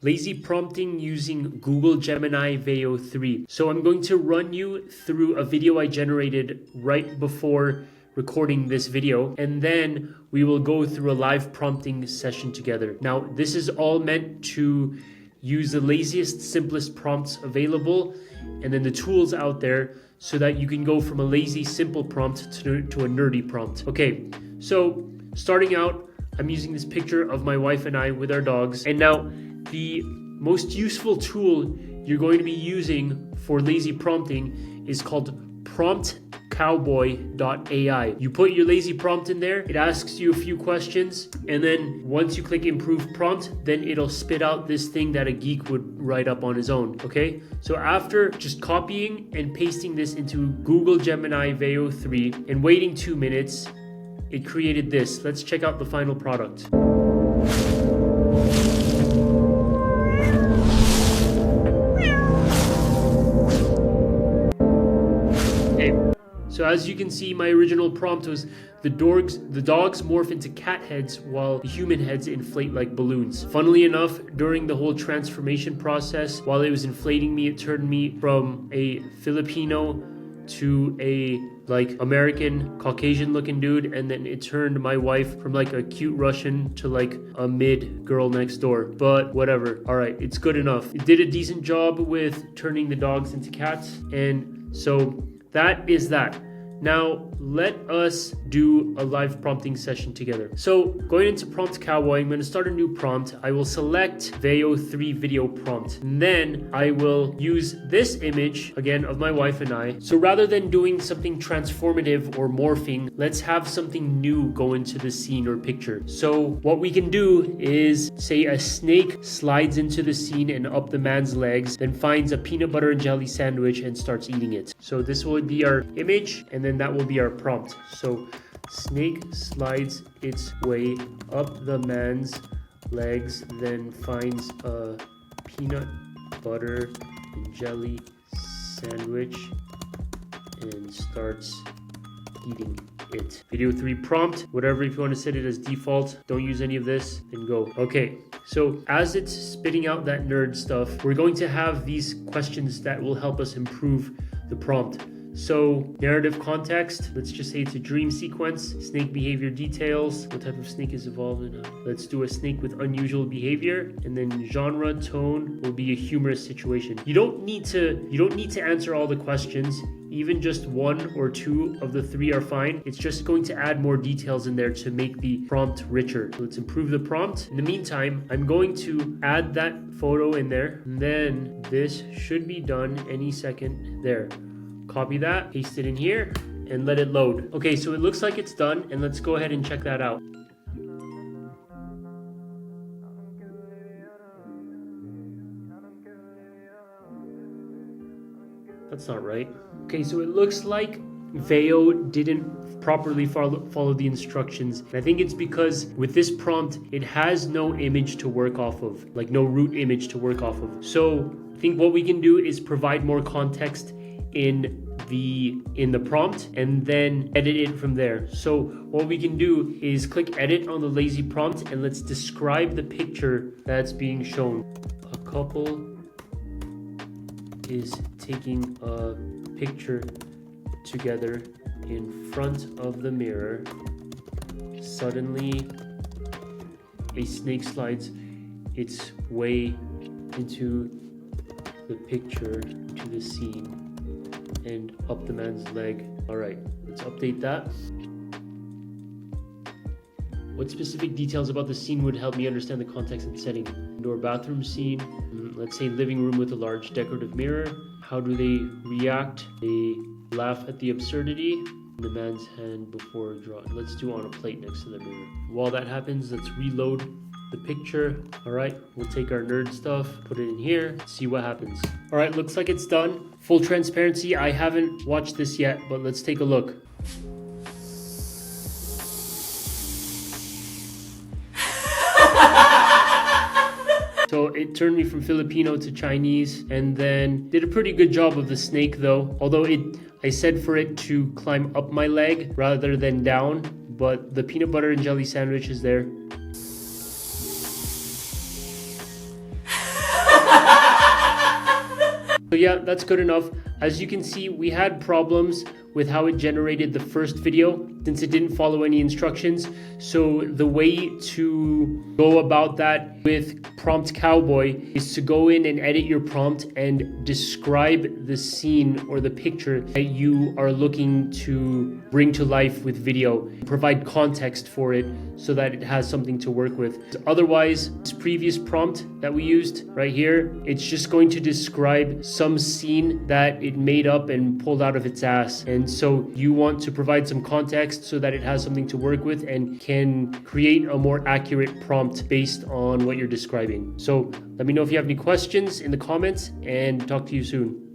lazy prompting using Google Gemini Veo3. So I'm going to run you through a video I generated right before recording this video, and then we will go through a live prompting session together. Now, this is all meant to use the laziest, simplest prompts available, and then the tools out there so that you can go from a lazy, simple prompt to a nerdy prompt. Okay, so starting out, I'm using this picture of my wife and I with our dogs. And now the most useful tool you're going to be using for lazy prompting is called Prompt Cowboy AI. You put your lazy prompt in there, it asks you a few questions, and then once you click improve prompt, then it'll spit out this thing that a geek would write up on his own. Okay, so after just copying and pasting this into Google Gemini Veo3 and waiting 2 minutes, it created this. Let's check out the final product. So as you can see, my original prompt was the dogs morph into cat heads while the human heads inflate like balloons. Funnily enough, during the whole transformation process, while it was inflating me, it turned me from a Filipino to a like American Caucasian looking dude, and then it turned my wife from like a cute Russian to like a mid girl next door. But whatever, all right, it's good enough. It did a decent job with turning the dogs into cats, and so that is that. Now, let us do a live prompting session together. So going into Prompt Cowboy, I'm going to start a new prompt. I will select Veo3 video prompt. And then I will use this image, again, of my wife and I. So rather than doing something transformative or morphing, let's have something new go into the scene or picture. So what we can do is say a snake slides into the scene and up the man's legs, then finds a peanut butter and jelly sandwich and starts eating it. So this will be our image, and then that will be our prompt. So snake slides its way up the man's legs, then finds a peanut butter and jelly sandwich and starts eating it. Video 3 prompt, whatever, if you want to set it as default, don't use any of this, then go. Okay, so as it's spitting out that nerd stuff, we're going to have these questions that will help us improve the prompt. So narrative context, let's just say it's a dream sequence. Snake behavior details, what type of snake is evolving. Let's do a snake with unusual behavior, and then genre tone will be a humorous situation. You don't need to answer all the questions. Even just one or two of the three are fine. It's just going to add more details in there to make the prompt richer. So let's improve the prompt. In the meantime, I'm going to add that photo in there, and then this should be done any second there. Copy that, paste it in here, and let it load. Okay, so it looks like it's done, and let's go ahead and check that out. That's not right. Okay, so it looks like Veo didn't properly follow the instructions. And I think it's because with this prompt, it has no image to work off of, like no root image to work off of. So I think what we can do is provide more context in the prompt and then edit it from there. So what we can do is click edit on the lazy prompt, and let's describe the picture that's being shown. A couple is taking a picture together in front of the mirror. Suddenly a snake slides its way into the picture, to the scene, and up the man's leg. All right, let's update that. What specific details about the scene would help me understand the context and setting? Indoor bathroom scene. Let's say living room with a large decorative mirror. How do they react? They laugh at the absurdity in the man's hand before drawing. Let's do on a plate next to the mirror. While that happens, let's reload the picture. All right, we'll take our nerd stuff, put it in here, see what happens. All right, looks like it's done. Full transparency, I haven't watched this yet, but let's take a look. So it turned me from Filipino to Chinese, and then did a pretty good job of the snake though. Although I said for it to climb up my leg rather than down, but the peanut butter and jelly sandwich is there. So yeah, that's good enough. As you can see, we had problems with how it generated the first video since it didn't follow any instructions. So the way to go about that with Prompt Cowboy is to go in and edit your prompt and describe the scene or the picture that you are looking to bring to life with video. Provide context for it so that it has something to work with. Otherwise, this previous prompt that we used right here, it's just going to describe some scene that it made up and pulled out of its ass. And so you want to provide some context so that it has something to work with and can create a more accurate prompt based on what you're describing. So let me know if you have any questions in the comments, and talk to you soon.